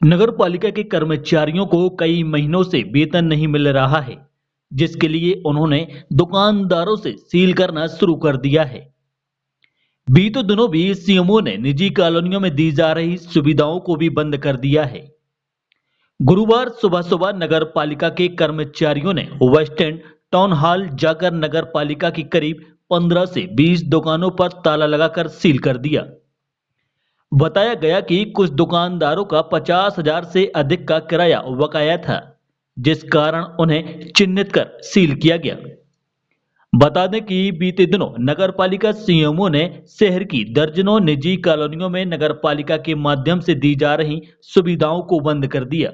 नगर पालिका के कर्मचारियों को कई महीनों से वेतन नहीं मिल रहा है, जिसके लिए उन्होंने दुकानदारों से सील करना शुरू कर दिया है। बीते दिनों भी सीएमओ ने निजी कॉलोनियों में दी जा रही सुविधाओं को भी बंद कर दिया है। गुरुवार सुबह सुबह नगर पालिका के कर्मचारियों ने वेस्ट एंड टाउन हॉल जाकर नगर पालिका की करीब 15 से 20 दुकानों पर ताला लगाकर सील कर दिया। बताया गया कि कुछ दुकानदारों का 50,000 से अधिक का किराया बकाया था, जिस कारण उन्हें चिन्हित कर सील किया गया। बता दें कि बीते दिनों नगर पालिका सीएमओ ने शहर की दर्जनों निजी कॉलोनियों में नगर पालिका के माध्यम से दी जा रही सुविधाओं को बंद कर दिया।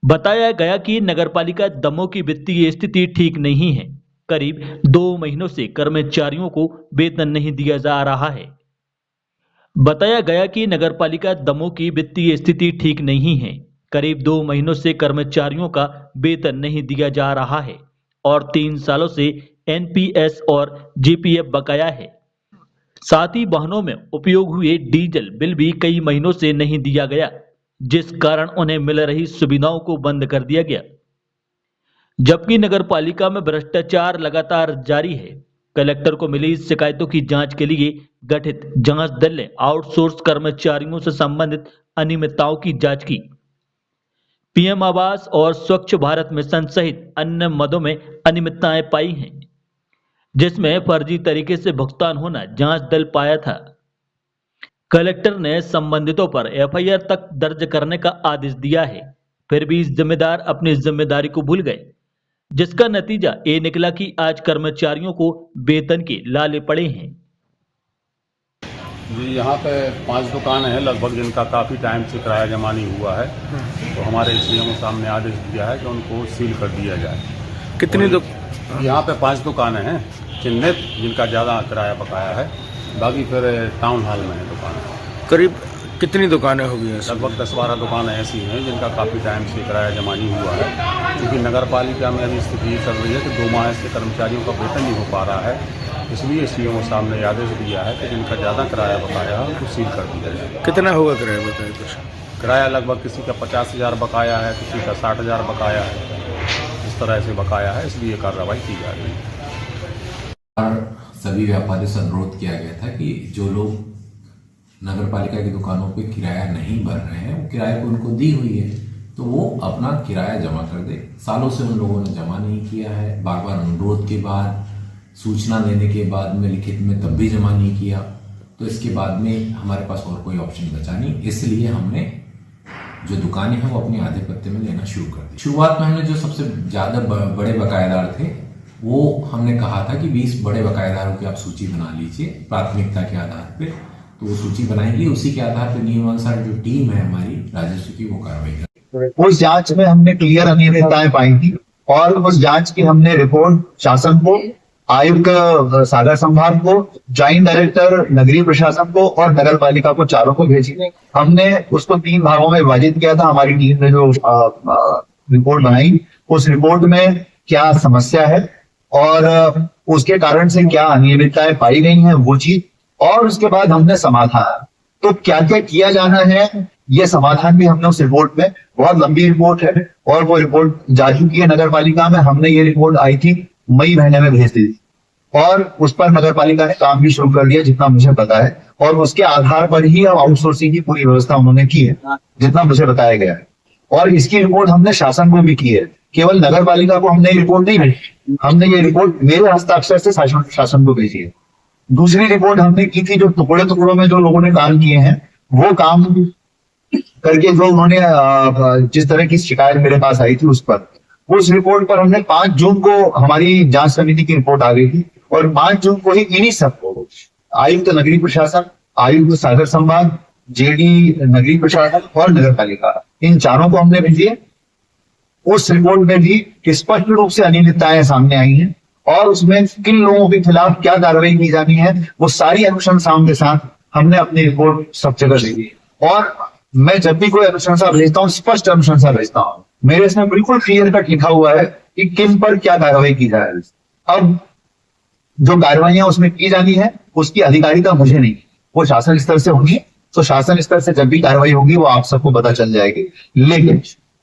बताया गया कि नगर पालिका दमों की वित्तीय स्थिति ठीक नहीं है। करीब 2 महीनों से कर्मचारियों को वेतन नहीं दिया जा रहा है। बताया गया कि नगरपालिका दमोह की वित्तीय स्थिति ठीक नहीं है। करीब 2 महीनों से कर्मचारियों का वेतन नहीं दिया जा रहा है और 3 सालों से एनपीएस और जीपीएफ बकाया है। साथ ही वाहनों में उपयोग हुए डीजल बिल भी कई महीनों से नहीं दिया गया, जिस कारण उन्हें मिल रही सुविधाओं को बंद कर दिया गया। जबकि नगरपालिका में भ्रष्टाचार लगातार जारी है। कलेक्टर को मिली शिकायतों की जांच के लिए गठित जांच दल ने आउटसोर्स कर्मचारियों से संबंधित अनियमितताओं की जांच की। पीएम आवास और स्वच्छ भारत मिशन सहित अन्य मदों में अनियमितताएं पाई हैं, जिसमें फर्जी तरीके से भुगतान होना जांच दल पाया था। कलेक्टर ने संबंधितों पर एफआईआर तक दर्ज करने का आदेश दिया है, फिर भी जिम्मेदार अपनी जिम्मेदारी को भूल गए, जिसका नतीजा ये निकला कि आज कर्मचारियों को वेतन के लाले पड़े हैं। जी, यहाँ पे 5 दुकान हैं लगभग, जिनका काफ़ी टाइम से किराया जमा नहीं हुआ है। तो हमारे सीएमओ साहब ने आदेश दिया है कि उनको सील कर दिया जाए। कितनी यहाँ पे 5 दुकानें हैं चिन्हित, जिनका ज़्यादा किराया बकाया है। बाकी फिर टाउन हॉल में है दुकान। करीब कितनी दुकानें होगी? लगभग 10-12 दुकानें ऐसी हैं जिनका काफ़ी टाइम से किराया जमा नहीं हुआ है, क्योंकि नगर पालिका में अभी स्थिति ये चल रही है कि 2 माह से कर्मचारियों का वेतन नहीं हो पा रहा है। इसलिए सीएमओ साहब ने आदेश दिया है कि जिनका ज़्यादा किराया बकाया है उनको सील कर दिया जाए। कितना होगा किराया बताइए कुछ? किराया लगभग किसी का 50,000 बकाया है, किसी का 60,000 बकाया है। इस तरह से बकाया है, इसलिए कार्रवाई की जा रही है। और सभी व्यापारियों से अनुरोध किया गया था कि जो लोग नगर पालिका की दुकानों पे किराया नहीं भर रहे हैं, वो किराए को उनको दी हुई है तो वो अपना किराया जमा कर दे। सालों से उन लोगों ने जमा नहीं किया है, बार बार अनुरोध के बाद, सूचना देने के बाद में, लिखित में, तब भी जमा नहीं किया। तो इसके बाद में हमारे पास और कोई ऑप्शन बचा नहीं, इसलिए हमने जो दुकानें हैं वो अपने आधे पत्ते में लेना शुरू कर दी। शुरुआत में हमने जो सबसे ज्यादा बड़े बकायेदार थे, वो हमने कहा था कि 20 बड़े बकायेदारों की आप सूची बना लीजिए प्राथमिकता के आधार पे। तो वो सूची बनाएंगे, उसी के आधार पर नियमानुसार जो टीम है हमारी राजस्व की, वो कार्रवाई करेगी। उस जांच में हमने क्लियर अनियमितताएं पाई थी और उस जांच की हमने रिपोर्ट शासन को, आयुक्त सागर संभाग को, ज्वाइंट डायरेक्टर नगरीय प्रशासन को और नगर पालिका को, चारों को भेजी। हमने उसको 3 भागों में विभाजित किया था। हमारी टीम ने जो रिपोर्ट बनाई, उस रिपोर्ट में क्या समस्या है और उसके कारण से क्या अनियमितताएं पाई गई हैं, वो चीज, और उसके बाद हमने समाधान, तो क्या क्या किया जाना है, ये समाधान भी हमने उस रिपोर्ट में, बहुत लंबी रिपोर्ट है और वो रिपोर्ट जा चुकी है नगर पालिका में। हमने ये रिपोर्ट आई थी मई महीने में भेज दी थी और उस पर नगर पालिका ने काम भी शुरू कर दिया, जितना मुझे पता है, और उसके आधार पर ही अब आउटसोर्सिंग की पूरी व्यवस्था उन्होंने की है, जितना मुझे बताया गया है। और इसकी रिपोर्ट हमने शासन को भी की है, केवल नगर पालिका को हमने ये रिपोर्ट नहीं भेजी, हमने ये रिपोर्ट मेरे हस्ताक्षर से शासन को भेजी है। दूसरी रिपोर्ट हमने की थी जो टुकड़े टुकड़ों में जो लोगों ने काम किए हैं, वो काम करके जो उन्होंने जिस तरह की शिकायत मेरे पास आई थी, उस रिपोर्ट पर हमने 5 जून को हमारी जांच समिति की रिपोर्ट आ गई थी और 5 जून को ही इन्हीं सबको आयुक्त नगरीय प्रशासन, आयुक्त सागर संभाग, जेडी नगरीय प्रशासन और नगर पालिका, इन चारों को हमने भेजी है। उस रिपोर्ट में भी स्पष्ट रूप से अनियमितताएं सामने आई हैं और उसमें किन लोगों के खिलाफ क्या कार्रवाई की जानी है, वो सारी अनुशंसाओं के साथ हमने अपनी रिपोर्ट सब जगह दे दी। और मैं जब भी कोई अनुशंसा भेजता हूँ, स्पष्ट अनुशंसा भेजता हूँ, मेरे इसमें बिल्कुल क्लियर कट लिखा हुआ है कि किन पर क्या कार्रवाई की जाए। अब जो कार्रवाइयां उसमें की जानी है, उसकी अधिकारिता मुझे नहीं, वो शासन स्तर से होगी, तो शासन स्तर से जब भी कार्रवाई होगी वो आप सबको पता चल जाएगी। लेकिन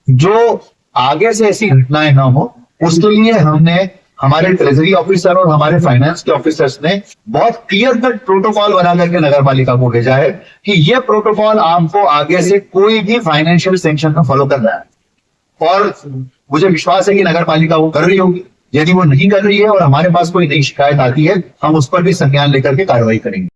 जो आगे से ऐसी घटनाएं ना हो उसके लिए हमने हमारे ट्रेजरी ऑफिसर और हमारे फाइनेंस के ऑफिसर्स ने बहुत क्लियर कट प्रोटोकॉल बना करके नगर पालिका को भेजा है कि यह प्रोटोकॉल आपको आगे से कोई भी फाइनेंशियल सैंक्शन का फॉलो करना है। और मुझे विश्वास है कि नगर पालिका वो कर रही होगी। यदि वो नहीं कर रही है और हमारे पास कोई नई शिकायत आती है हम उस पर भी संज्ञान लेकर के कार्रवाई करेंगे।